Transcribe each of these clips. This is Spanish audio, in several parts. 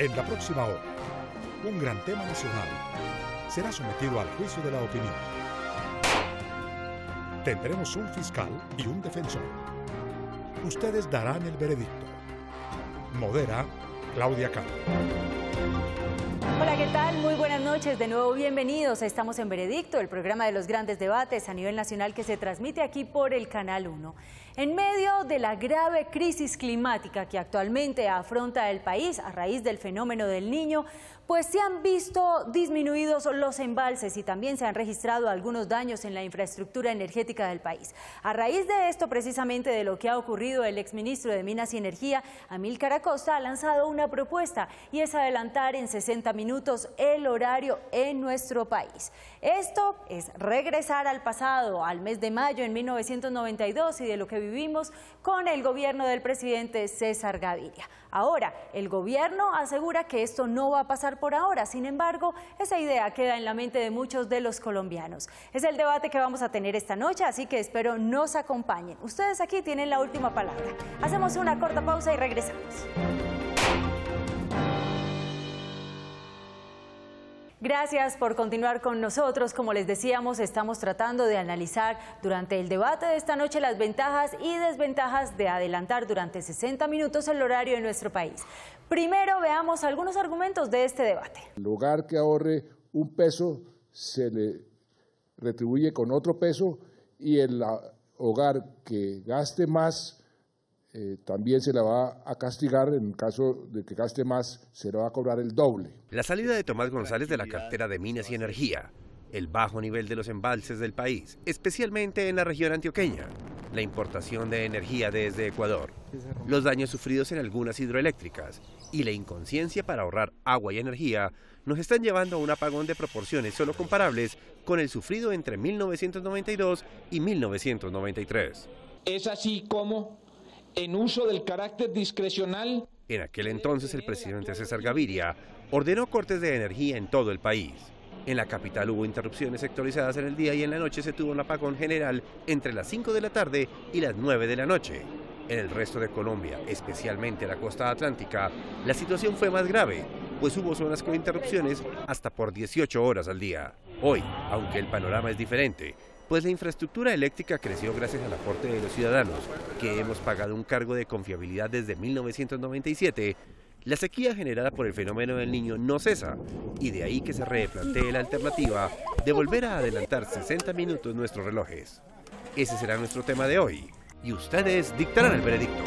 En la próxima hora, un gran tema nacional será sometido al juicio de la opinión. Tendremos un fiscal y un defensor. Ustedes darán el veredicto. Modera Claudia Cano. Hola, ¿qué tal? Muy buenas noches. De nuevo, bienvenidos. Estamos en Veredicto, el programa de los grandes debates a nivel nacional que se transmite aquí por el Canal 1. En medio de la grave crisis climática que actualmente afronta el país a raíz del fenómeno del Niño, pues se han visto disminuidos los embalses y también se han registrado algunos daños en la infraestructura energética del país. A raíz de esto, precisamente de lo que ha ocurrido, el exministro de Minas y Energía, Amílcar Acosta, ha lanzado una propuesta y es adelantar en 60 minutos el horario en nuestro país. Esto es regresar al pasado, al mes de mayo en 1992 y de lo que vivimos con el gobierno del presidente César Gaviria. Ahora, el gobierno asegura que esto no va a pasar por ahora. Sin embargo, esa idea queda en la mente de muchos de los colombianos. Es el debate que vamos a tener esta noche, así que espero nos acompañen. Ustedes aquí tienen la última palabra. Hacemos una corta pausa y regresamos. Gracias por continuar con nosotros. Como les decíamos, estamos tratando de analizar durante el debate de esta noche las ventajas y desventajas de adelantar durante 60 minutos el horario en nuestro país. Primero veamos algunos argumentos de este debate. El hogar que ahorre un peso se le retribuye con otro peso y el hogar que gaste más también se le va a castigar. En caso de que gaste más, se le va a cobrar el doble. La salida de Tomás González de la cartera de Minas y Energía, el bajo nivel de los embalses del país, especialmente en la región antioqueña, la importación de energía desde Ecuador, los daños sufridos en algunas hidroeléctricas y la inconsciencia para ahorrar agua y energía nos están llevando a un apagón de proporciones solo comparables con el sufrido entre 1992 y 1993. Es así como, en uso del carácter discrecional, en aquel entonces el presidente César Gaviria ordenó cortes de energía en todo el país. En la capital hubo interrupciones sectorizadas en el día y en la noche se tuvo un apagón general entre las 5 de la tarde y las 9 de la noche. En el resto de Colombia, especialmente la costa atlántica, la situación fue más grave, pues hubo zonas con interrupciones hasta por 18 horas al día. Hoy, aunque el panorama es diferente, pues la infraestructura eléctrica creció gracias al aporte de los ciudadanos, que hemos pagado un cargo de confiabilidad desde 1997, la sequía generada por el fenómeno del Niño no cesa, y de ahí que se replantee la alternativa de volver a adelantar 60 minutos nuestros relojes. Ese será nuestro tema de hoy, y ustedes dictarán el veredicto.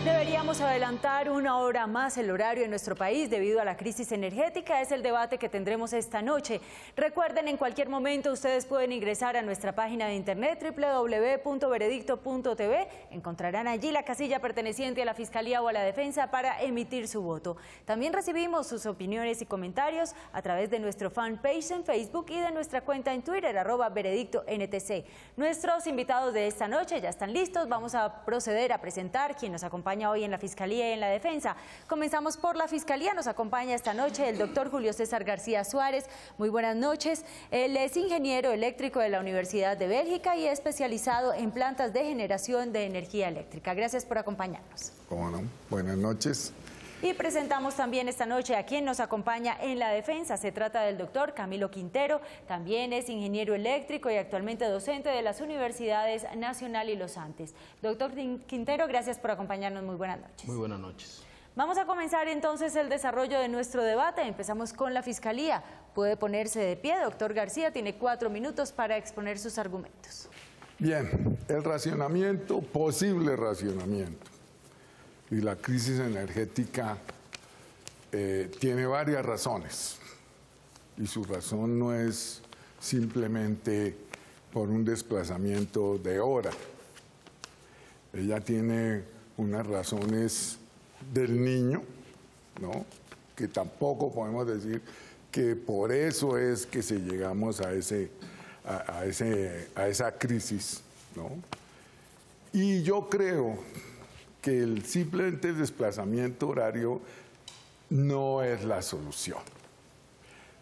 Deberíamos adelantar una hora más el horario en nuestro país debido a la crisis energética. Es el debate que tendremos esta noche. Recuerden, en cualquier momento ustedes pueden ingresar a nuestra página de internet www.veredicto.tv. Encontrarán allí la casilla perteneciente a la Fiscalía o a la Defensa para emitir su voto. También recibimos sus opiniones y comentarios a través de nuestro fanpage en Facebook y de nuestra cuenta en Twitter, @veredictontc. Nuestros invitados de esta noche ya están listos. Vamos a proceder a presentar quien nos acompaña hoy en la Fiscalía y en la Defensa. Comenzamos por la Fiscalía. Nos acompaña esta noche el doctor Julio César García Suárez. Muy buenas noches. Él es ingeniero eléctrico de la Universidad de Bélgica y especializado en plantas de generación de energía eléctrica. Gracias por acompañarnos. ¿Cómo no? Buenas noches. Y presentamos también esta noche a quien nos acompaña en la Defensa. Se trata del doctor Camilo Quintero, también es ingeniero eléctrico y actualmente docente de las Universidades Nacional y Los Andes. Doctor Quintero, gracias por acompañarnos. Muy buenas noches. Muy buenas noches. Vamos a comenzar entonces el desarrollo de nuestro debate. Empezamos con la Fiscalía. Puede ponerse de pie. Doctor García, tiene 4 minutos para exponer sus argumentos. Bien, el racionamiento, posible racionamiento, y la crisis energética tiene varias razones, y su razón no es simplemente por un desplazamiento de hora. Ella tiene unas razones del Niño, ¿no?, que tampoco podemos decir que por eso es que llegamos a esa crisis, ¿no? Y yo creo que el simplemente desplazamiento horario no es la solución.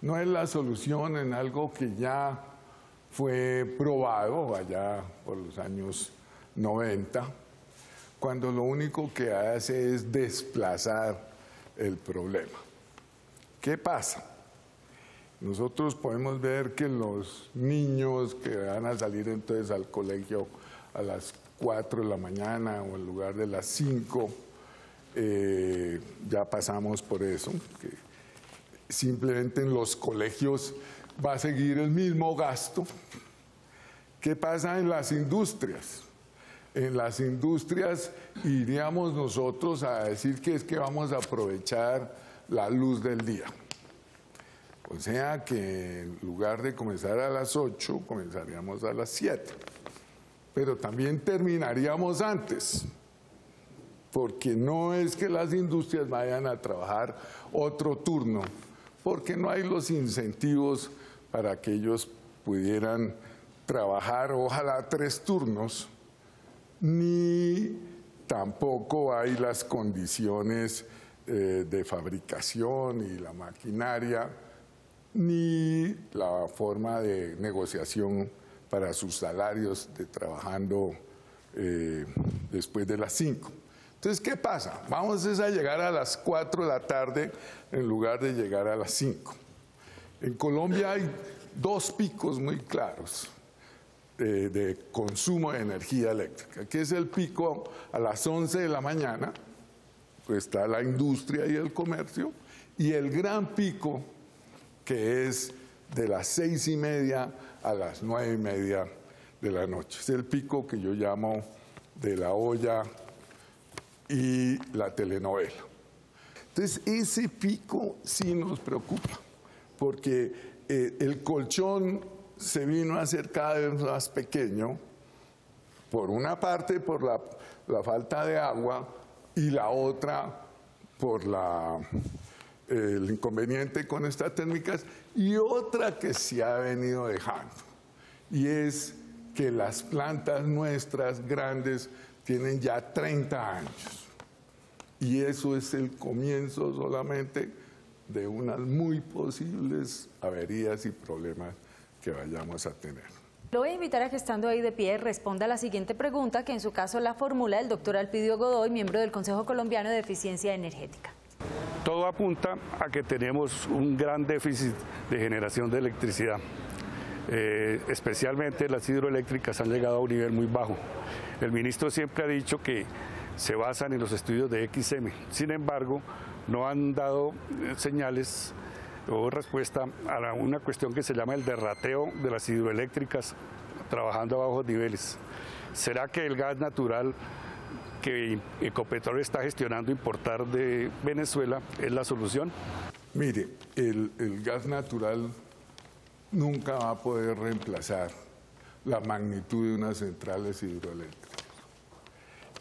No es la solución en algo que ya fue probado allá por los años 90, cuando lo único que hace es desplazar el problema. ¿Qué pasa? Nosotros podemos ver que los niños que van a salir entonces al colegio a las 4 de la mañana o en lugar de las 5, ya pasamos por eso, que simplemente en los colegios va a seguir el mismo gasto. ¿Qué pasa en las industrias? En las industrias iríamos nosotros a decir que es que vamos a aprovechar la luz del día. O sea que en lugar de comenzar a las 8, comenzaríamos a las 7. Pero también terminaríamos antes, porque no es que las industrias vayan a trabajar otro turno, porque no hay los incentivos para que ellos pudieran trabajar ojalá 3 turnos, ni tampoco hay las condiciones de fabricación y la maquinaria, ni la forma de negociación para sus salarios de trabajando después de las 5. Entonces, ¿qué pasa? Vamos a llegar a las 4 de la tarde en lugar de llegar a las 5. En Colombia hay 2 picos muy claros de consumo de energía eléctrica, que es el pico a las 11 de la mañana, pues está la industria y el comercio, y el gran pico que es de las 6:30 a las 9:30 de la noche. Es el pico que yo llamo de la olla y la telenovela. Entonces, ese pico sí nos preocupa, porque el colchón se vino a hacer cada vez más pequeño, por una parte por la falta de agua y la otra por el inconveniente con estas térmicas, y otra que se ha venido dejando, y es que las plantas nuestras grandes tienen ya 30 años, y eso es el comienzo solamente de unas muy posibles averías y problemas que vayamos a tener. Lo voy a invitar a que, estando ahí de pie, responda a la siguiente pregunta, que en su caso la formula el doctor Alpidio Godoy, miembro del Consejo Colombiano de Eficiencia Energética. Todo apunta a que tenemos un gran déficit de generación de electricidad. Especialmente las hidroeléctricas han llegado a un nivel muy bajo. El ministro siempre ha dicho que se basan en los estudios de XM. Sin embargo, no han dado señales o respuesta a una cuestión que se llama el derrateo de las hidroeléctricas trabajando a bajos niveles. ¿Será que el gas natural que Ecopetrol está gestionando importar de Venezuela es la solución? Mire, el gas natural nunca va a poder reemplazar la magnitud de unas centrales hidroeléctricas.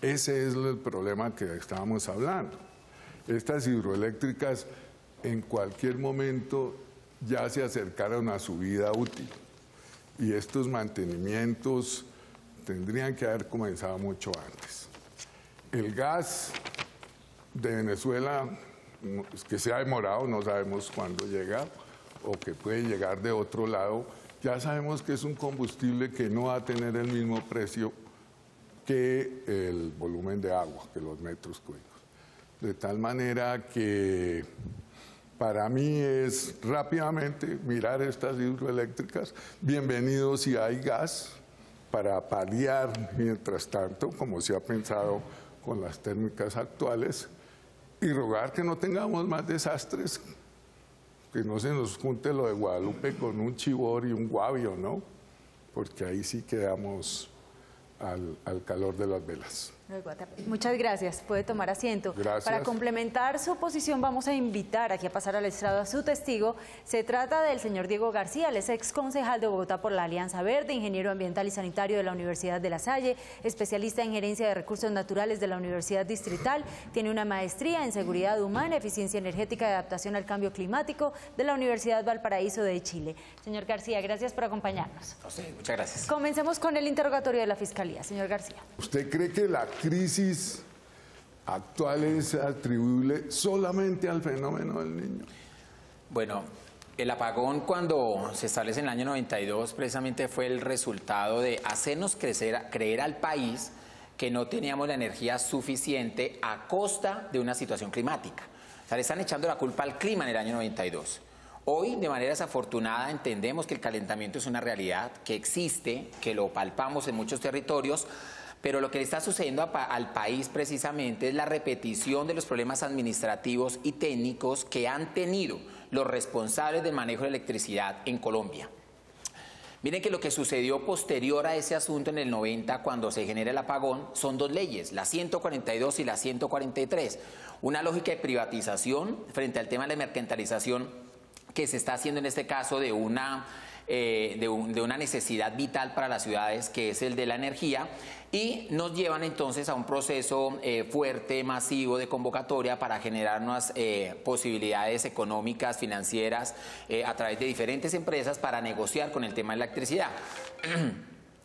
Ese es el problema que estábamos hablando. Estas hidroeléctricas en cualquier momento ya se acercaron a su vida útil, y estos mantenimientos tendrían que haber comenzado mucho antes. El gas de Venezuela, que se ha demorado, no sabemos cuándo llega, o que puede llegar de otro lado, ya sabemos que es un combustible que no va a tener el mismo precio que el volumen de agua, que los metros cúbicos. De tal manera que para mí es rápidamente mirar estas hidroeléctricas, bienvenido si hay gas, para paliar mientras tanto, como se ha pensado con las térmicas actuales, y rogar que no tengamos más desastres, que no se nos junte lo de Guadalupe con un Chivor y un Guavio, ¿no? Porque ahí sí quedamos al calor de las velas. Muchas gracias, puede tomar asiento. Gracias. Para complementar su posición vamos a invitar aquí a pasar al estrado a su testigo. Se trata del señor Diego García, él es ex concejal de Bogotá por la Alianza Verde, ingeniero ambiental y sanitario de la Universidad de La Salle, especialista en gerencia de recursos naturales de la Universidad Distrital, tiene una maestría en seguridad humana, eficiencia energética y adaptación al cambio climático de la Universidad Valparaíso de Chile. Señor García, gracias por acompañarnos. Muchas gracias. Comencemos con el interrogatorio de la Fiscalía. Señor García. ¿Usted cree que la crisis actual es atribuible solamente al fenómeno del Niño? Bueno, el apagón, cuando se establece en el año 92, precisamente fue el resultado de hacernos creer al país que no teníamos la energía suficiente a costa de una situación climática. O sea, le están echando la culpa al clima en el año 92. Hoy, de manera desafortunada, entendemos que el calentamiento es una realidad, que existe, que lo palpamos en muchos territorios, pero lo que le está sucediendo al país precisamente es la repetición de los problemas administrativos y técnicos que han tenido los responsables del manejo de electricidad en Colombia. Miren que lo que sucedió posterior a ese asunto en el 90, cuando se genera el apagón, son dos leyes, la 142 y la 143. Una lógica de privatización frente al tema de la mercantilización que se está haciendo en este caso de una necesidad vital para las ciudades, que es el de la energía, y nos llevan entonces a un proceso fuerte, masivo de convocatoria para generar unas posibilidades económicas, financieras, a través de diferentes empresas para negociar con el tema de la electricidad.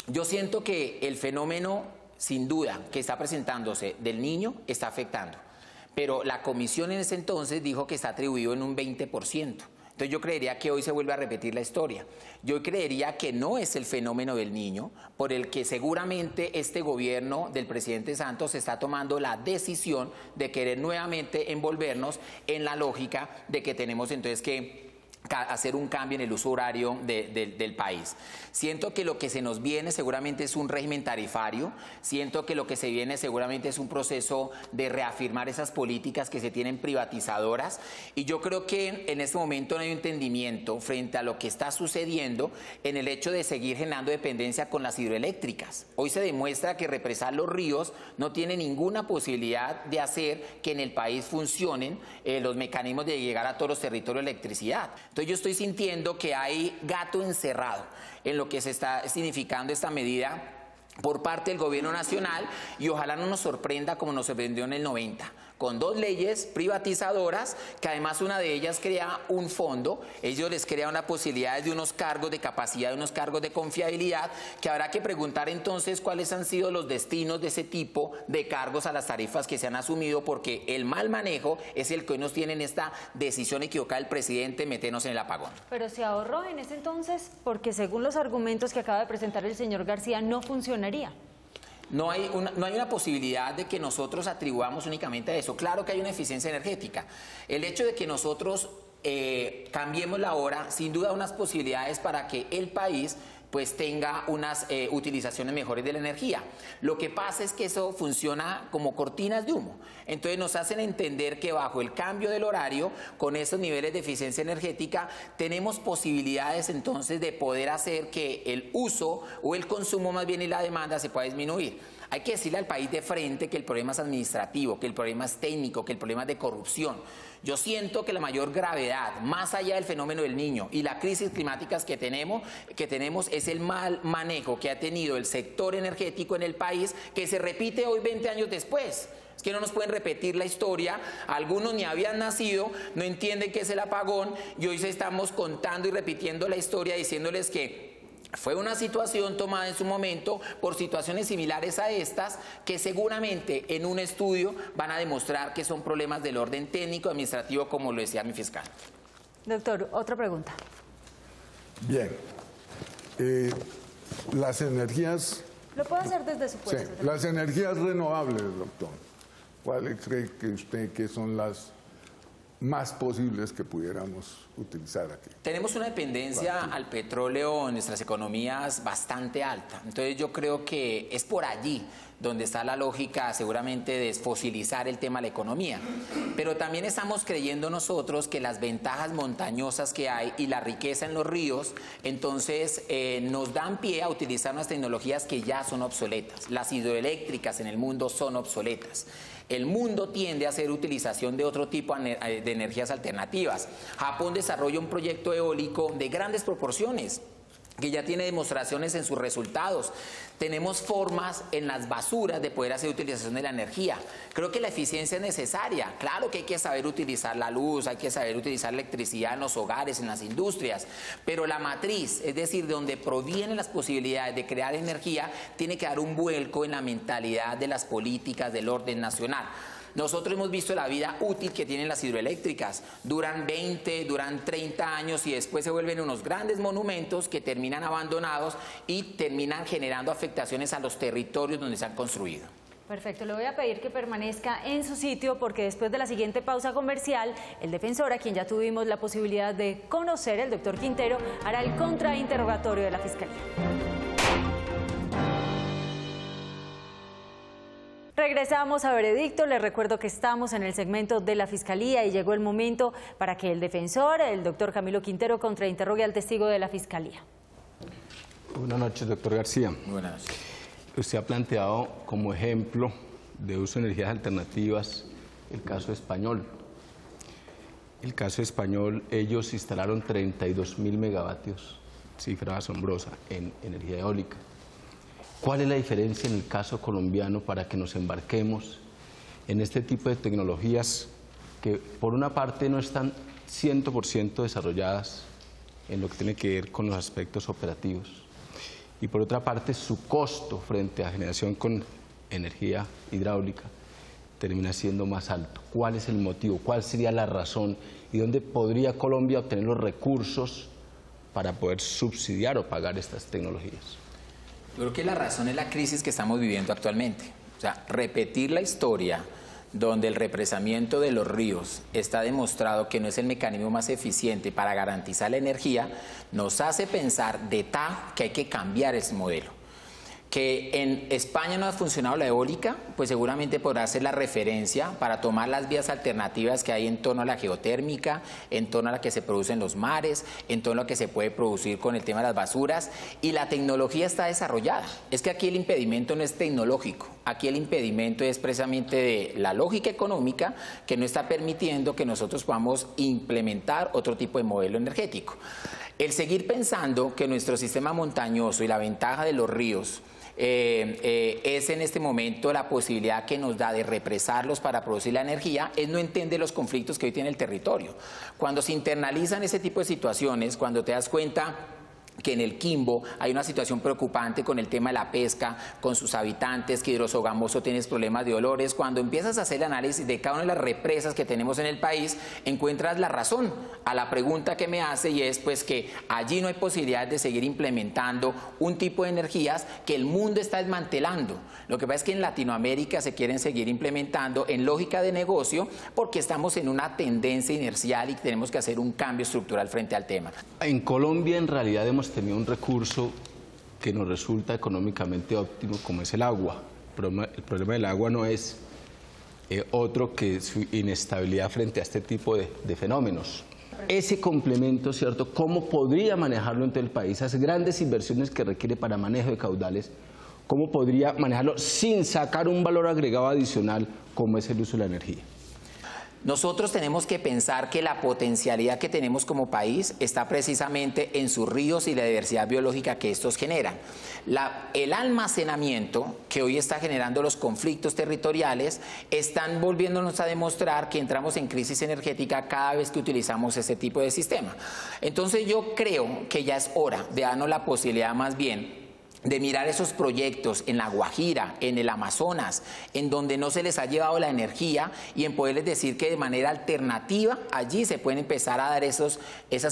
Yo siento que el fenómeno, sin duda, que está presentándose del Niño está afectando, pero la comisión en ese entonces dijo que está atribuido en un 20%. Entonces yo creería que hoy se vuelve a repetir la historia. Yo creería que no es el fenómeno del Niño, por el que seguramente este gobierno del presidente Santos está tomando la decisión de querer nuevamente envolvernos en la lógica de que tenemos entonces que hacer un cambio en el uso horario del país. Siento que lo que se nos viene seguramente es un régimen tarifario, siento que lo que se viene seguramente es un proceso de reafirmar esas políticas que se tienen privatizadoras, y yo creo que en este momento no hay un entendimiento frente a lo que está sucediendo en el hecho de seguir generando dependencia con las hidroeléctricas. Hoy se demuestra que represar los ríos no tiene ninguna posibilidad de hacer que en el país funcionen los mecanismos de llegar a todos los territorios de electricidad. Entonces yo estoy sintiendo que hay gato encerrado en lo que se está significando esta medida por parte del gobierno nacional, y ojalá no nos sorprenda como nos sorprendió en el 90, con dos leyes privatizadoras, que además una de ellas crea un fondo, ellos les crean una posibilidad de unos cargos de capacidad, de unos cargos de confiabilidad, que habrá que preguntar entonces cuáles han sido los destinos de ese tipo de cargos a las tarifas que se han asumido, porque el mal manejo es el que hoy nos tiene en esta decisión equivocada del presidente, meternos en el apagón. Pero se ahorró en ese entonces, porque según los argumentos que acaba de presentar el señor García, no funcionaría. No hay una posibilidad de que nosotros atribuamos únicamente a eso. Claro que hay una eficiencia energética. El hecho de que nosotros cambiemos la hora, sin duda unas posibilidades para que el país pues tenga unas utilizaciones mejores de la energía. Lo que pasa es que eso funciona como cortinas de humo. Entonces nos hacen entender que bajo el cambio del horario, con esos niveles de eficiencia energética, tenemos posibilidades entonces de poder hacer que el uso o el consumo más bien y la demanda se pueda disminuir. Hay que decirle al país de frente que el problema es administrativo, que el problema es técnico, que el problema es de corrupción. Yo siento que la mayor gravedad, más allá del fenómeno del Niño y las crisis climáticas que tenemos es el mal manejo que ha tenido el sector energético en el país, que se repite hoy 20 años después. Es que no nos pueden repetir la historia, algunos ni habían nacido, no entienden qué es el apagón, y hoy estamos contando y repitiendo la historia diciéndoles que fue una situación tomada en su momento por situaciones similares a estas, que seguramente en un estudio van a demostrar que son problemas del orden técnico, administrativo, como lo decía mi fiscal. Doctor, otra pregunta. Bien. Las energías... Lo puedo hacer desde su puesto. Sí, las energías renovables, doctor. ¿Cuáles cree que usted que son las más posibles que pudiéramos utilizar aquí? Tenemos una dependencia al petróleo en nuestras economías bastante alta. Entonces yo creo que es por allí donde está la lógica seguramente de desfosilizar el tema de la economía. Pero también estamos creyendo nosotros que las ventajas montañosas que hay y la riqueza en los ríos, entonces nos dan pie a utilizar unas tecnologías que ya son obsoletas. Las hidroeléctricas en el mundo son obsoletas. El mundo tiende a hacer utilización de otro tipo de energías alternativas. Japón desarrolla un proyecto eólico de grandes proporciones, que ya tiene demostraciones en sus resultados. Tenemos formas en las basuras de poder hacer utilización de la energía. Creo que la eficiencia es necesaria. Claro que hay que saber utilizar la luz, hay que saber utilizar la electricidad en los hogares, en las industrias, pero la matriz, es decir, de donde provienen las posibilidades de crear energía, tiene que dar un vuelco en la mentalidad de las políticas del orden nacional. Nosotros hemos visto la vida útil que tienen las hidroeléctricas. Duran 20, duran 30 años y después se vuelven unos grandes monumentos que terminan abandonados y terminan generando afectaciones a los territorios donde se han construido. Perfecto, le voy a pedir que permanezca en su sitio porque después de la siguiente pausa comercial, el defensor, a quien ya tuvimos la posibilidad de conocer, el doctor Quintero, hará el contrainterrogatorio de la Fiscalía. Regresamos a Veredicto. Les recuerdo que estamos en el segmento de la Fiscalía y llegó el momento para que el defensor, el doctor Camilo Quintero, contrainterrogue al testigo de la Fiscalía. Buenas noches, doctor García. Buenas noches. Usted ha planteado como ejemplo de uso de energías alternativas el caso español. El caso español, ellos instalaron 32.000 megavatios, cifra asombrosa, en energía eólica. ¿Cuál es la diferencia en el caso colombiano para que nos embarquemos en este tipo de tecnologías que por una parte no están 100% desarrolladas en lo que tiene que ver con los aspectos operativos? Y por otra parte, su costo frente a generación con energía hidráulica termina siendo más alto. ¿Cuál es el motivo? ¿Cuál sería la razón? ¿Y dónde podría Colombia obtener los recursos para poder subsidiar o pagar estas tecnologías? Yo creo que la razón es la crisis que estamos viviendo actualmente. O sea, repetir la historia donde el represamiento de los ríos está demostrado que no es el mecanismo más eficiente para garantizar la energía, nos hace pensar de tajo que hay que cambiar ese modelo. Que en España no ha funcionado la eólica, pues seguramente podrá ser la referencia para tomar las vías alternativas que hay en torno a la geotérmica, en torno a la que se produce en los mares, en torno a la que se puede producir con el tema de las basuras, y la tecnología está desarrollada. Es que aquí el impedimento no es tecnológico, aquí el impedimento es precisamente de la lógica económica que no está permitiendo que nosotros podamos implementar otro tipo de modelo energético. El seguir pensando que nuestro sistema montañoso y la ventaja de los ríos es en este momento la posibilidad que nos da de represarlos para producir la energía, es no entender los conflictos que hoy tiene el territorio. Cuando se internalizan ese tipo de situaciones, cuando te das cuenta que en el Quimbo hay una situación preocupante con el tema de la pesca, con sus habitantes, que Hidrosogamoso tienes problemas de olores. Cuando empiezas a hacer el análisis de cada una de las represas que tenemos en el país, encuentras la razón a la pregunta que me hace, y es pues que allí no hay posibilidad de seguir implementando un tipo de energías que el mundo está desmantelando. Lo que pasa es que en Latinoamérica se quieren seguir implementando en lógica de negocio porque estamos en una tendencia inercial y tenemos que hacer un cambio estructural frente al tema. En Colombia en realidad hemos tenido un recurso que nos resulta económicamente óptimo, como es el agua. El problema del agua no es otro que su inestabilidad frente a este tipo de fenómenos. Ese complemento, ¿cierto? ¿Cómo podría manejarlo en todo el país? Esas grandes inversiones que requiere para manejo de caudales, ¿cómo podría manejarlo sin sacar un valor agregado adicional como es el uso de la energía? Nosotros tenemos que pensar que la potencialidad que tenemos como país está precisamente en sus ríos y la diversidad biológica que estos generan. El almacenamiento que hoy está generando los conflictos territoriales están volviéndonos a demostrar que entramos en crisis energética cada vez que utilizamos ese tipo de sistema. Entonces yo creo que ya es hora de darnos la posibilidad más bien de mirar esos proyectos en La Guajira, en el Amazonas, en donde no se les ha llevado la energía, y en poderles decir que de manera alternativa allí se pueden empezar a dar esas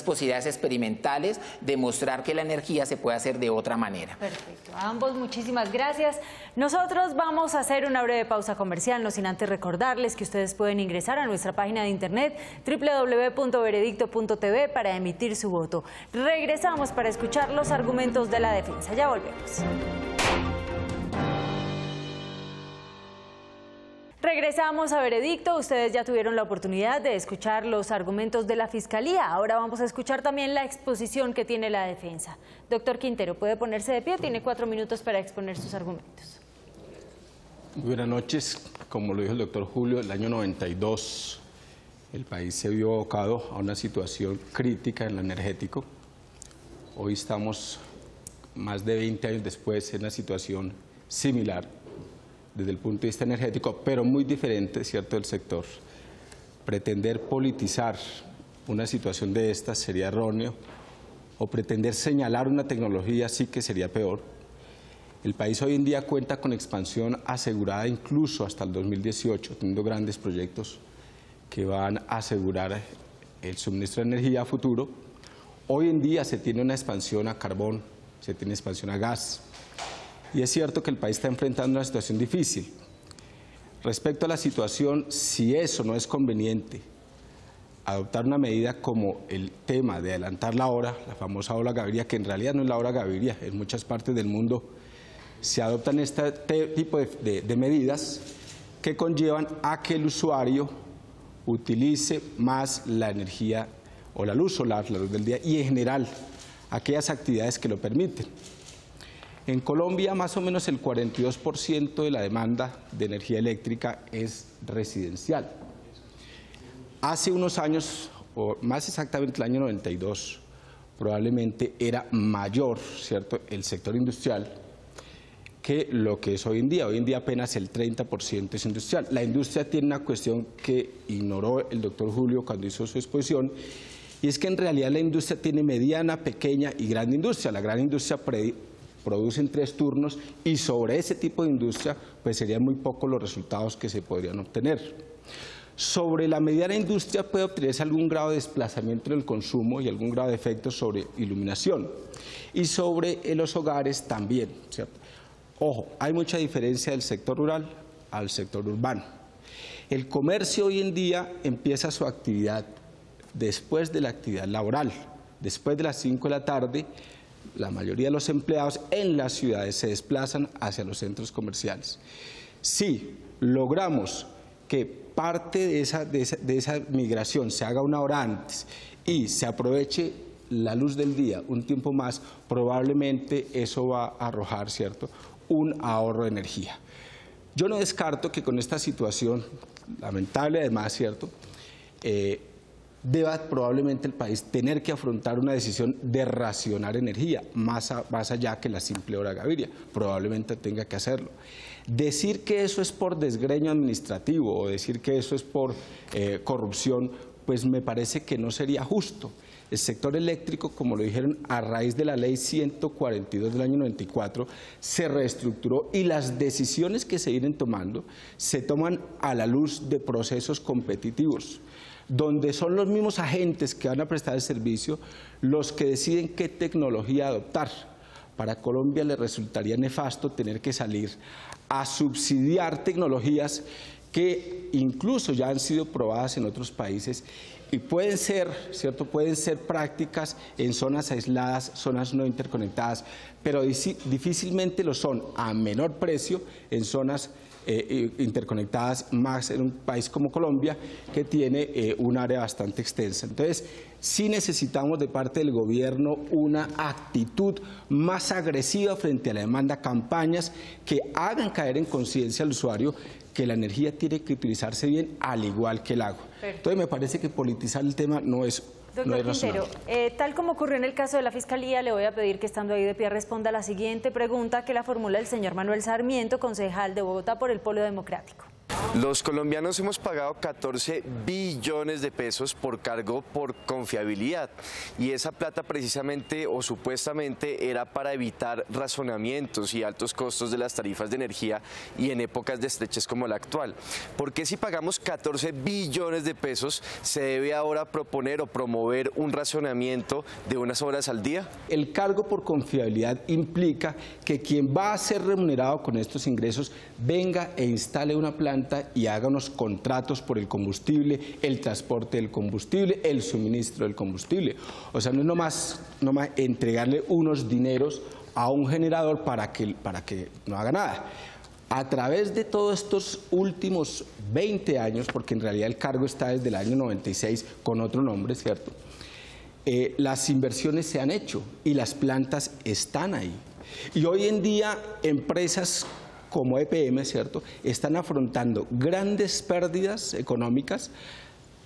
posibilidades experimentales de mostrar que la energía se puede hacer de otra manera. Perfecto. A ambos muchísimas gracias. Nosotros vamos a hacer una breve pausa comercial, no sin antes recordarles que ustedes pueden ingresar a nuestra página de internet www.veredicto.tv para emitir su voto. Regresamos para escuchar los argumentos de la defensa. Ya volvemos. Regresamos a Veredicto. Ustedes ya tuvieron la oportunidad de escuchar los argumentos de la Fiscalía. Ahora vamos a escuchar también la exposición que tiene la defensa. Doctor Quintero, puede ponerse de pie, tiene 4 minutos para exponer sus argumentos. Buenas noches. Como lo dijo el doctor Julio, el año 92 el país se vio abocado a una situación crítica en lo energético. Hoy estamos más de 20 años después en una situación similar desde el punto de vista energético, pero muy diferente, ¿cierto?, del sector. Pretender politizar una situación de estas sería erróneo, o pretender señalar una tecnología sí que sería peor. El país hoy en día cuenta con expansión asegurada incluso hasta el 2018, teniendo grandes proyectos que van a asegurar el suministro de energía a futuro. Hoy en día se tiene una expansión a carbón, se tiene expansión a gas. Y es cierto que el país está enfrentando una situación difícil, Respecto a la situación, si eso no es conveniente, adoptar una medida como el tema de adelantar la hora, la famosa hora Gaviria, que en realidad no es la hora Gaviria, en muchas partes del mundo se adoptan este tipo de medidas que conllevan a que el usuario utilice más la energía o la luz solar, la luz del día, y en general aquellas actividades que lo permiten. En Colombia, más o menos el 42% de la demanda de energía eléctrica es residencial. Hace unos años, o más exactamente el año 92, probablemente era mayor, ¿cierto?, el sector industrial que lo que es hoy en día. Hoy en día apenas el 30% es industrial. La industria tiene una cuestión que ignoró el doctor Julio cuando hizo su exposición, y es que en realidad la industria tiene mediana, pequeña y gran industria. La gran industria produce en 3 turnos, y sobre ese tipo de industria pues serían muy pocos los resultados que se podrían obtener. Sobre la mediana industria puede obtenerse algún grado de desplazamiento en el consumo y algún grado de efectos sobre iluminación, y sobre los hogares también, ¿cierto? Ojo, hay mucha diferencia del sector rural al sector urbano. El comercio hoy en día empieza su actividad después de la actividad laboral. Después de las 5 de la tarde, la mayoría de los empleados en las ciudades se desplazan hacia los centros comerciales. Si logramos que parte de esa migración se haga una hora antes y se aproveche la luz del día un tiempo más, probablemente eso va a arrojar, ¿cierto?, un ahorro de energía. Yo no descarto que con esta situación, lamentable además, ¿cierto?, deba probablemente el país tener que afrontar una decisión de racionar energía, más allá que la simple hora Gaviria, probablemente tenga que hacerlo. Decir que eso es por desgreño administrativo o decir que eso es por corrupción, pues me parece que no sería justo. El sector eléctrico, como lo dijeron, a raíz de la ley 142 del año 94, se reestructuró, y las decisiones que se vienen tomando se toman a la luz de procesos competitivos, donde son los mismos agentes que van a prestar el servicio los que deciden qué tecnología adoptar. Para Colombia le resultaría nefasto tener que salir a subsidiar tecnologías que incluso ya han sido probadas en otros países y pueden ser, ¿cierto?, pueden ser prácticas en zonas aisladas, zonas no interconectadas, pero difícilmente lo son a menor precio en zonas interconectadas, más en un país como Colombia, que tiene un área bastante extensa. Entonces, sí necesitamos de parte del gobierno una actitud más agresiva frente a la demanda, campañas que hagan caer en conciencia al usuario que la energía tiene que utilizarse bien, al igual que el agua. Entonces, me parece que politizar el tema no es Doctor Quintero, tal como ocurrió en el caso de la Fiscalía, le voy a pedir que, estando ahí de pie, responda a la siguiente pregunta que la formula el señor Manuel Sarmiento, concejal de Bogotá por el Polo Democrático. Los colombianos hemos pagado 14 billones de pesos por cargo por confiabilidad, y esa plata precisamente o supuestamente era para evitar razonamientos y altos costos de las tarifas de energía y en épocas de estrechez como la actual. ¿Por qué, si pagamos 14 billones de pesos, se debe ahora proponer o promover un racionamiento de unas horas al día? El cargo por confiabilidad implica que quien va a ser remunerado con estos ingresos venga e instale una planta y haga unos contratos por el combustible, el transporte del combustible, el suministro del combustible. O sea, no es nomás entregarle unos dineros a un generador para que no haga nada. A través de todos estos últimos 20 años, porque en realidad el cargo está desde el año 96 con otro nombre, ¿cierto?, las inversiones se han hecho y las plantas están ahí. Y hoy en día empresas como EPM, ¿cierto?, están afrontando grandes pérdidas económicas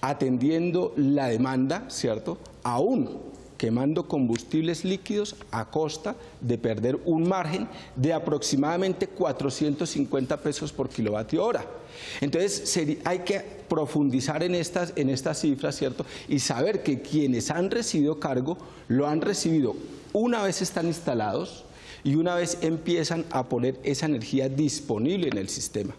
atendiendo la demanda, ¿cierto?, aún quemando combustibles líquidos a costa de perder un margen de aproximadamente 450 pesos por kilovatio hora. Entonces, hay que profundizar en estas cifras, ¿cierto?, y saber que quienes han recibido cargo lo han recibido una vez están instalados y una vez empiezan a poner esa energía disponible en el sistema.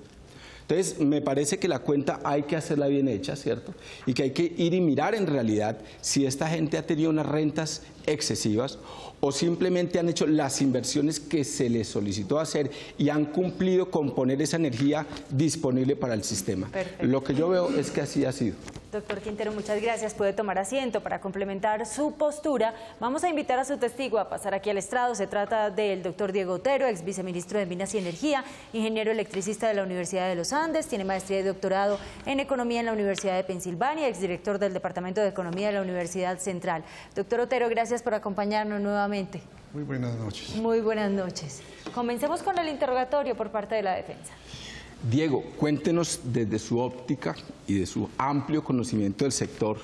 Entonces, me parece que la cuenta hay que hacerla bien hecha, ¿cierto? Y que hay que ir y mirar en realidad si esta gente ha tenido unas rentas excesivas o simplemente han hecho las inversiones que se les solicitó hacer y han cumplido con poner esa energía disponible para el sistema. Perfecto. Lo que yo veo es que así ha sido. Doctor Quintero, muchas gracias. Puede tomar asiento. Para complementar su postura, vamos a invitar a su testigo a pasar aquí al estrado. Se trata del doctor Diego Otero, ex viceministro de Minas y Energía, ingeniero electricista de la Universidad de los Andes, tiene maestría y doctorado en Economía en la Universidad de Pensilvania, exdirector del Departamento de Economía de la Universidad Central. Doctor Otero, gracias por acompañarnos nuevamente. Muy buenas noches. Muy buenas noches. Comencemos con el interrogatorio por parte de la defensa. Diego, cuéntenos desde su óptica y de su amplio conocimiento del sector,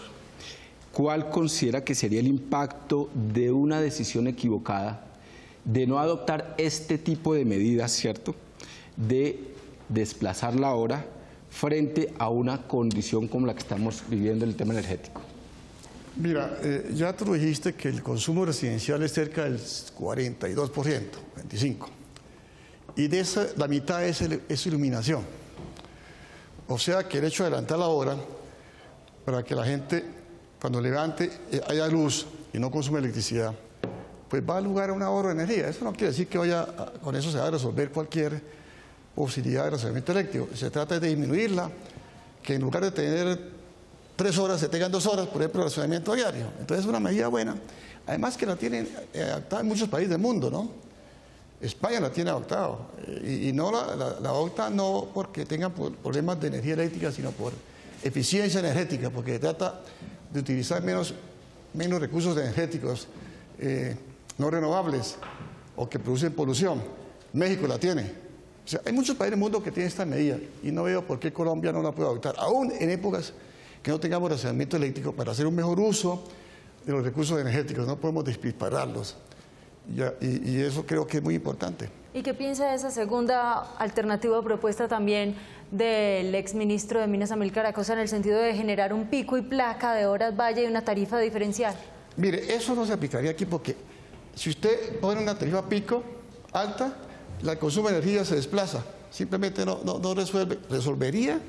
¿cuál considera que sería el impacto de una decisión equivocada de no adoptar este tipo de medidas, ¿cierto?, de desplazar la hora frente a una condición como la que estamos viviendo en el tema energético? Mira, ya tú dijiste que el consumo residencial es cerca del 42%, 25%. Y de esa, la mitad es iluminación. O sea que el hecho de adelantar la hora para que la gente, cuando levante, haya luz y no consume electricidad, pues va a lugar a un ahorro de energía. Eso no quiere decir que con eso se va a resolver cualquier posibilidad de razonamiento eléctrico. Se trata de disminuirla, que en lugar de tener 3 horas se tengan 2 horas, por ejemplo, de razonamiento diario. Entonces es una medida buena. Además que la tienen adaptada en muchos países del mundo, ¿no? España la tiene adoptado y no la adopta no porque tengan problemas de energía eléctrica, sino por eficiencia energética, porque se trata de utilizar menos recursos energéticos no renovables o que producen polución. México la tiene. O sea, hay muchos países del mundo que tienen esta medida y no veo por qué Colombia no la puede adoptar, aún en épocas que no tengamos racionamiento eléctrico, para hacer un mejor uso de los recursos energéticos. No podemos despilfarrarlos. Y eso creo que es muy importante. ¿Y qué piensa de esa segunda alternativa o propuesta también del exministro de Minas, Amílcar Acosta, en el sentido de generar un pico y placa de horas valla y una tarifa diferencial? Mire, eso no se aplicaría aquí porque si usted pone una tarifa pico alta, el consumo de energía se desplaza. Simplemente no resolvería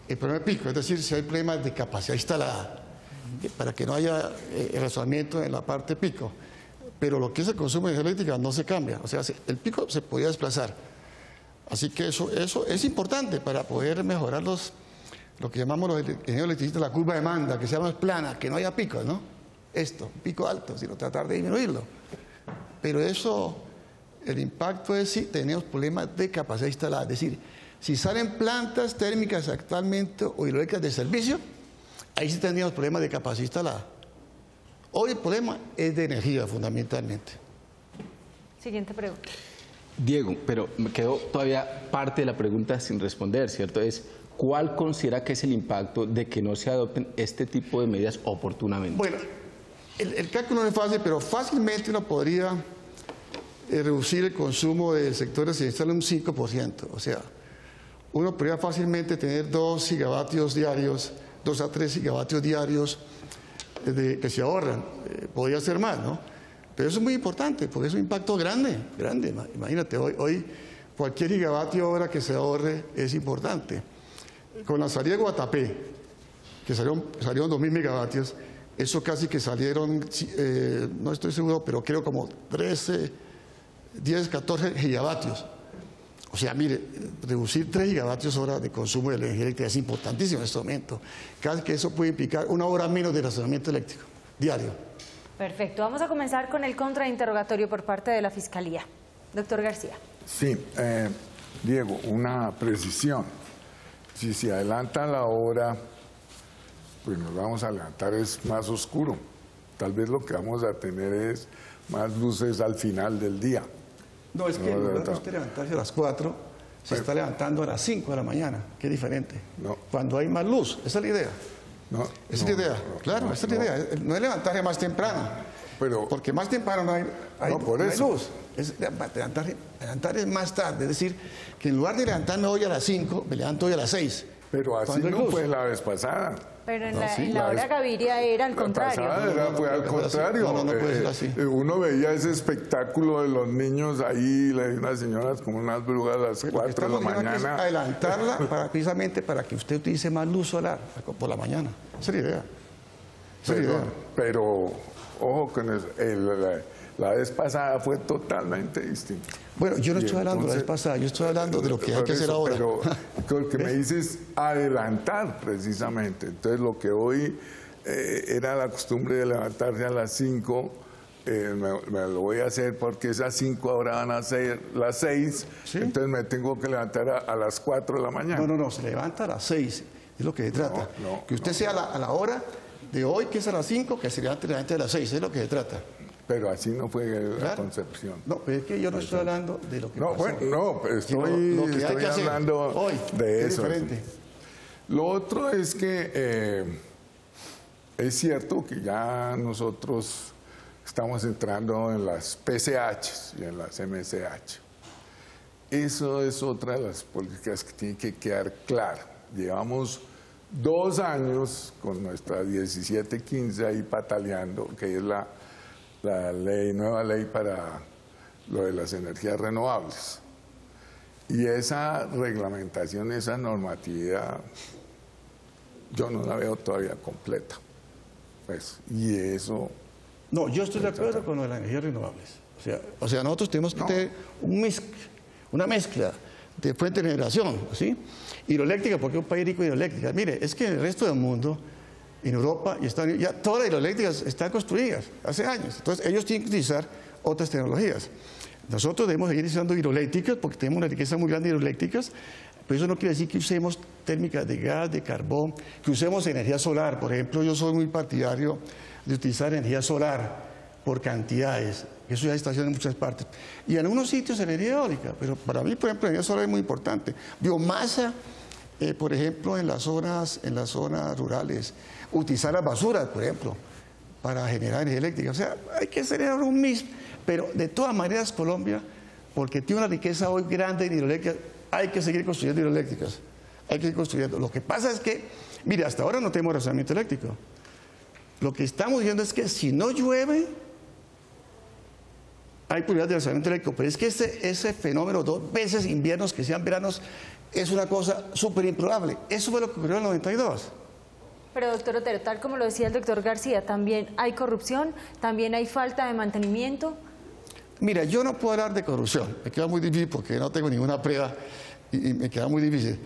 el problema de pico, es decir, si hay problemas de capacidad instalada, para que no haya razonamiento en la parte pico. Pero lo que es el consumo de energía eléctrica no se cambia, o sea, el pico se podía desplazar. Así que eso es importante para poder mejorar lo que llamamos los ingenieros electricistas la curva de demanda, que sea más plana, que no haya picos, ¿no? Pico alto, sino tratar de disminuirlo. Pero eso, el impacto es si tenemos problemas de capacidad instalada, es decir, si salen plantas térmicas actualmente o hidroeléctricas de servicio, ahí sí tendríamos problemas de capacidad instalada. Hoy el problema es de energía, fundamentalmente. Siguiente pregunta. Diego, pero me quedó todavía parte de la pregunta sin responder, ¿cierto? Es, ¿cuál considera que es el impacto de que no se adopten este tipo de medidas oportunamente? Bueno, el cálculo no es fácil, pero fácilmente uno podría reducir el consumo del sector residencial en un 5%. O sea, uno podría fácilmente tener 2 gigavatios diarios, 2 a 3 gigavatios diarios que se ahorran. Podría ser más, ¿no? Pero eso es muy importante, porque es un impacto grande. Imagínate, hoy cualquier gigavatio hora que se ahorre es importante. Con la salida de Guatapé, que salieron 2.000 megavatios, eso casi que salieron, no estoy seguro, pero creo como 10, 14 gigavatios. O sea, mire, reducir 3 gigavatios hora de consumo de energía eléctrica es importantísimo en este momento. Casi que eso puede implicar 1 hora menos de razonamiento eléctrico diario. Perfecto. Vamos a comenzar con el contrainterrogatorio por parte de la Fiscalía. Doctor García. Sí, Diego, una precisión. Si se adelanta la hora, pues nos vamos a adelantar, es más oscuro. Tal vez lo que vamos a tener es más luces al final del día. No, es que en lugar de usted levantarse a las 4, se está levantando a las 5 de la mañana, que es diferente. No. Cuando hay más luz, esa es la idea. No, esa es la idea, claro, esa es la idea. No es levantarse más temprano, porque más temprano no hay luz. Es levantar es más tarde, es decir, que en lugar de levantarme hoy a las 5, me levanto hoy a las 6. Pero así no fue la vez pasada. Pero en la hora Gaviria era al contrario. Fue al contrario. No puede ser así. Uno veía ese espectáculo de los niños ahí, unas señoras como unas brujas a las 4 de la mañana. Adelantarla precisamente para que usted utilice más luz solar por la mañana. Esa es la idea. Pero ojo con eso, la vez pasada fue totalmente distinto. Bueno, yo no estoy hablando de la vez pasada, yo estoy hablando de lo que hay que hacer ahora. Pero lo que me dice es adelantar precisamente. Entonces lo que hoy era la costumbre de levantarse a las 5, me lo voy a hacer porque esas 5 ahora van a ser las 6, ¿sí? Entonces me tengo que levantar a las 4 de la mañana. No, se levanta a las 6, es lo que se trata. Que usted sea a la hora de hoy, que es a las 5, que se levante a las 6, es lo que se trata. Pero así no fue la concepción. No, pero es que yo no estoy hablando de lo que pasó. Bueno, pero estoy hablando hoy de eso. Lo otro es que es cierto que ya nosotros estamos entrando en las PCH y en las MCH. Eso es otra de las políticas que tiene que quedar clara. Llevamos 2 años con nuestra 1715 ahí pataleando, que es la nueva ley para lo de las energías renovables. Y esa reglamentación, esa normatividad, yo no la veo todavía completa. Pues, y eso... No, yo estoy de acuerdo con lo de las energías renovables. O sea nosotros tenemos que tener una mezcla de fuente de generación, ¿sí? Hidroeléctrica, porque es un país rico de hidroeléctrica. Mire, es que en el resto del mundo, en Europa y Estados Unidos, ya todas las hidroeléctricas están construidas hace años. Entonces, ellos tienen que utilizar otras tecnologías. Nosotros debemos seguir usando hidroeléctricas porque tenemos una riqueza muy grande de hidroeléctricas, pero eso no quiere decir que usemos térmicas de gas, de carbón, que usemos energía solar. Por ejemplo, yo soy muy partidario de utilizar energía solar por cantidades. Eso ya está haciendo en muchas partes. Y en algunos sitios energía eólica, pero para mí, por ejemplo, energía solar es muy importante. Biomasa, por ejemplo, en las zonas rurales. Utilizar las basuras, por ejemplo, para generar energía eléctrica. O sea, hay que hacer un mix, pero de todas maneras Colombia, porque tiene una riqueza hoy grande en hidroeléctricas, hay que seguir construyendo hidroeléctricas. Hay que seguir construyendo. Lo que pasa es que, mire, hasta ahora no tenemos razonamiento eléctrico. Lo que estamos diciendo es que si no llueve, hay posibilidad de razonamiento eléctrico, pero es que ese fenómeno, 2 veces inviernos que sean veranos, es una cosa súper improbable. Eso fue lo que ocurrió en el 92. Pero, doctor Otero, tal como lo decía el doctor García, también hay corrupción, también hay falta de mantenimiento. Mira, yo no puedo hablar de corrupción, me queda muy difícil porque no tengo ninguna prueba y me queda muy difícil.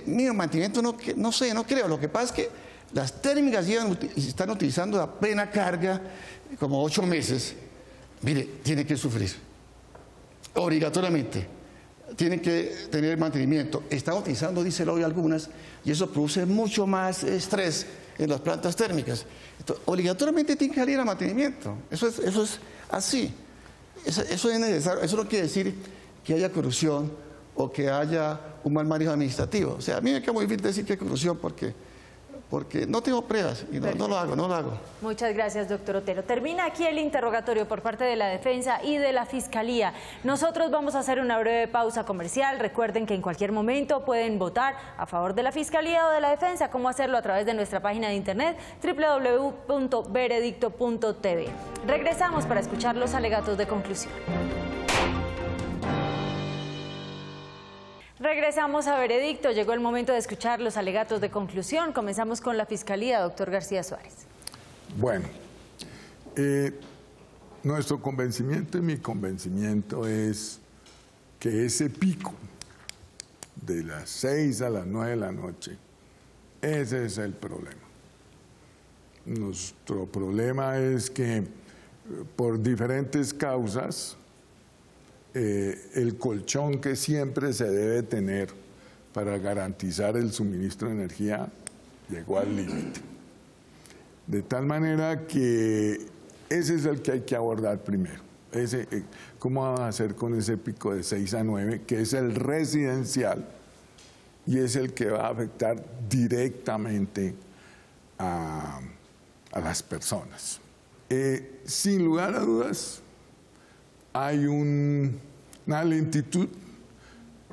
Mira, mantenimiento no sé, no creo. Lo que pasa es que las térmicas están utilizando a plena carga, como 8 meses. Mire, tiene que sufrir, obligatoriamente. Tienen que tener mantenimiento. Están utilizando diésel hoy algunas y eso produce mucho más estrés en las plantas térmicas. Entonces, obligatoriamente tiene que salir a mantenimiento. Eso es así. Eso es necesario. Eso no quiere decir que haya corrupción o que haya un mal manejo administrativo. O sea, a mí me queda muy difícil decir que hay corrupción porque no tengo pruebas y no lo hago. Muchas gracias, doctor Otero. Termina aquí el interrogatorio por parte de la defensa y de la fiscalía. Nosotros vamos a hacer una breve pausa comercial. Recuerden que en cualquier momento pueden votar a favor de la fiscalía o de la defensa. ¿Cómo hacerlo? A través de nuestra página de internet www.veredicto.tv. Regresamos para escuchar los alegatos de conclusión. Regresamos a Veredicto. Llegó el momento de escuchar los alegatos de conclusión. Comenzamos con la Fiscalía, doctor García Suárez. Bueno, nuestro convencimiento y mi convencimiento es que ese pico de las 6 a las 9 de la noche, ese es el problema. Nuestro problema es que por diferentes causas, el colchón que siempre se debe tener para garantizar el suministro de energía llegó al límite. De tal manera que ese es el que hay que abordar primero. ¿Cómo vamos a hacer con ese pico de 6 a 9, que es el residencial y es el que va a afectar directamente a las personas? Sin lugar a dudas, hay una lentitud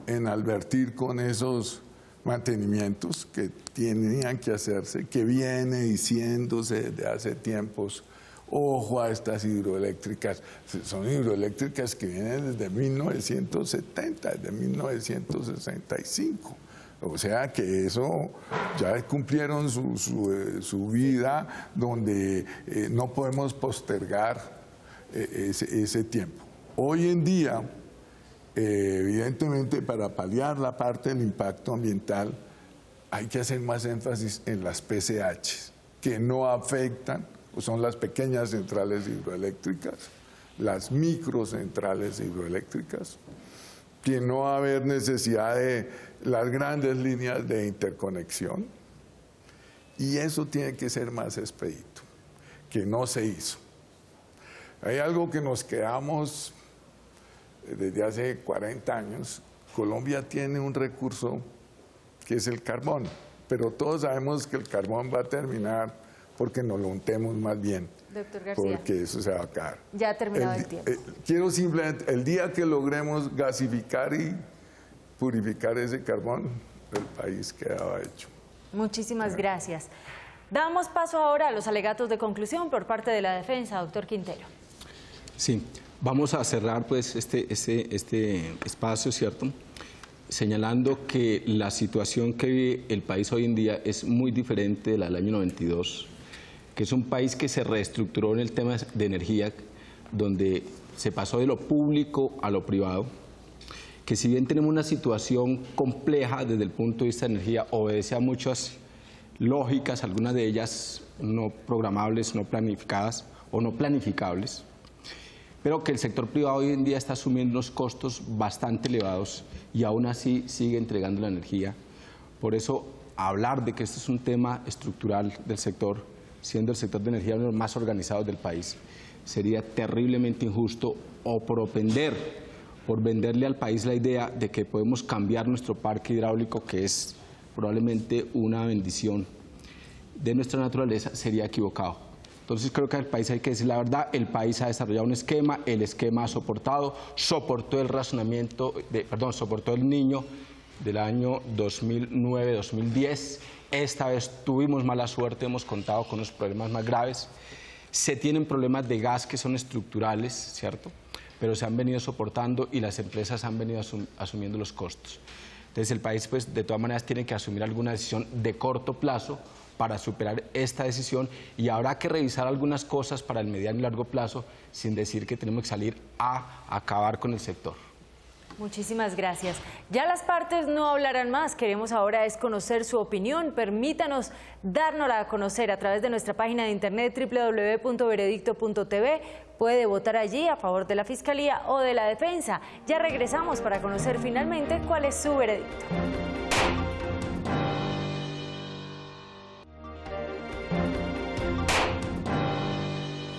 en advertir con esos mantenimientos que tenían que hacerse, que viene diciéndose desde hace tiempos. Ojo a estas hidroeléctricas, son hidroeléctricas que vienen desde 1970, desde 1965. O sea que eso ya cumplieron su vida, donde no podemos postergar ese tiempo. Hoy en día, evidentemente, para paliar la parte del impacto ambiental, hay que hacer más énfasis en las PCH, que no afectan, son las pequeñas centrales hidroeléctricas, las microcentrales hidroeléctricas, que no va a haber necesidad de las grandes líneas de interconexión, y eso tiene que ser más expedito, que no se hizo. Hay algo que nos quedamos desde hace 40 años. Colombia tiene un recurso que es el carbón, pero todos sabemos que el carbón va a terminar porque nos lo untemos más bien. Doctor García. Porque eso se va a acabar. Ya ha terminado el tiempo. Quiero simplemente, el día que logremos gasificar y purificar ese carbón, el país quedaba hecho. Muchísimas gracias. Damos paso ahora a los alegatos de conclusión por parte de la defensa, doctor Quintero. Sí, vamos a cerrar pues este espacio, ¿cierto?, señalando que la situación que vive el país hoy en día es muy diferente de la del año 92, que es un país que se reestructuró en el tema de energía, donde se pasó de lo público a lo privado, que si bien tenemos una situación compleja desde el punto de vista de energía, obedece a muchas lógicas, algunas de ellas no programables, no planificadas o no planificables, pero que el sector privado hoy en día está asumiendo unos costos bastante elevados y aún así sigue entregando la energía. Por eso, hablar de que este es un tema estructural del sector, siendo el sector de energía uno de los más organizados del país, sería terriblemente injusto o propender por venderle al país la idea de que podemos cambiar nuestro parque hidráulico, que es probablemente una bendición de nuestra naturaleza, sería equivocado. Entonces creo que al país hay que decir la verdad, el país ha desarrollado un esquema, el esquema ha soportó el razonamiento, soportó el niño del año 2009-2010, esta vez tuvimos mala suerte, hemos contado con los problemas más graves, se tienen problemas de gas que son estructurales, ¿cierto?, pero se han venido soportando y las empresas han venido asumiendo los costos. Entonces el país pues de todas maneras tiene que asumir alguna decisión de corto plazo para superar esta decisión, y habrá que revisar algunas cosas para el mediano y largo plazo, sin decir que tenemos que salir a acabar con el sector. Muchísimas gracias. Ya las partes no hablarán más, queremos ahora es conocer su opinión. Permítanos dárnosla a conocer a través de nuestra página de internet www.veredicto.tv. Puede votar allí a favor de la Fiscalía o de la Defensa. Ya regresamos para conocer finalmente cuál es su veredicto.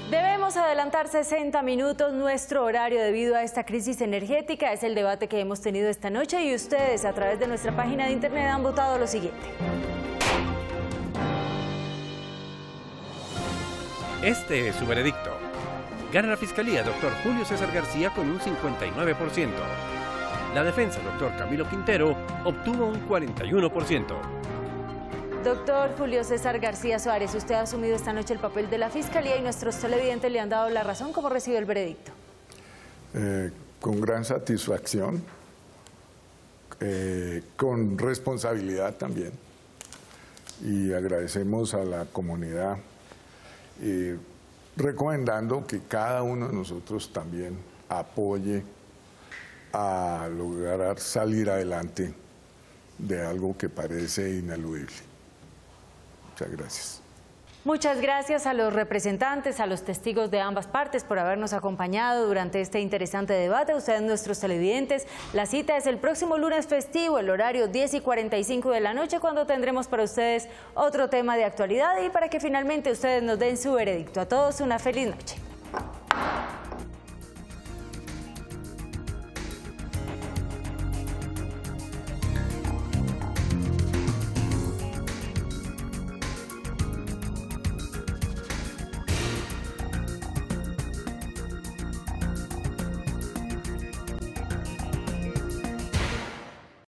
Debemos adelantar 60 minutos nuestro horario debido a esta crisis energética. Es el debate que hemos tenido esta noche y ustedes a través de nuestra página de internet han votado lo siguiente. Este es su veredicto. Gana la Fiscalía, doctor Julio César García, con un 59%. La defensa, doctor Camilo Quintero, obtuvo un 41%. Doctor Julio César García Suárez, usted ha asumido esta noche el papel de la Fiscalía y nuestros televidentes le han dado la razón. ¿Cómo recibe el veredicto? Con gran satisfacción, con responsabilidad también. Y agradecemos a la comunidad, recomendando que cada uno de nosotros también apoye a lograr salir adelante de algo que parece ineludible. Muchas gracias. Muchas gracias a los representantes, a los testigos de ambas partes por habernos acompañado durante este interesante debate. Ustedes, nuestros televidentes, la cita es el próximo lunes festivo, el horario 10:45 de la noche, cuando tendremos para ustedes otro tema de actualidad y para que finalmente ustedes nos den su veredicto. A todos una feliz noche.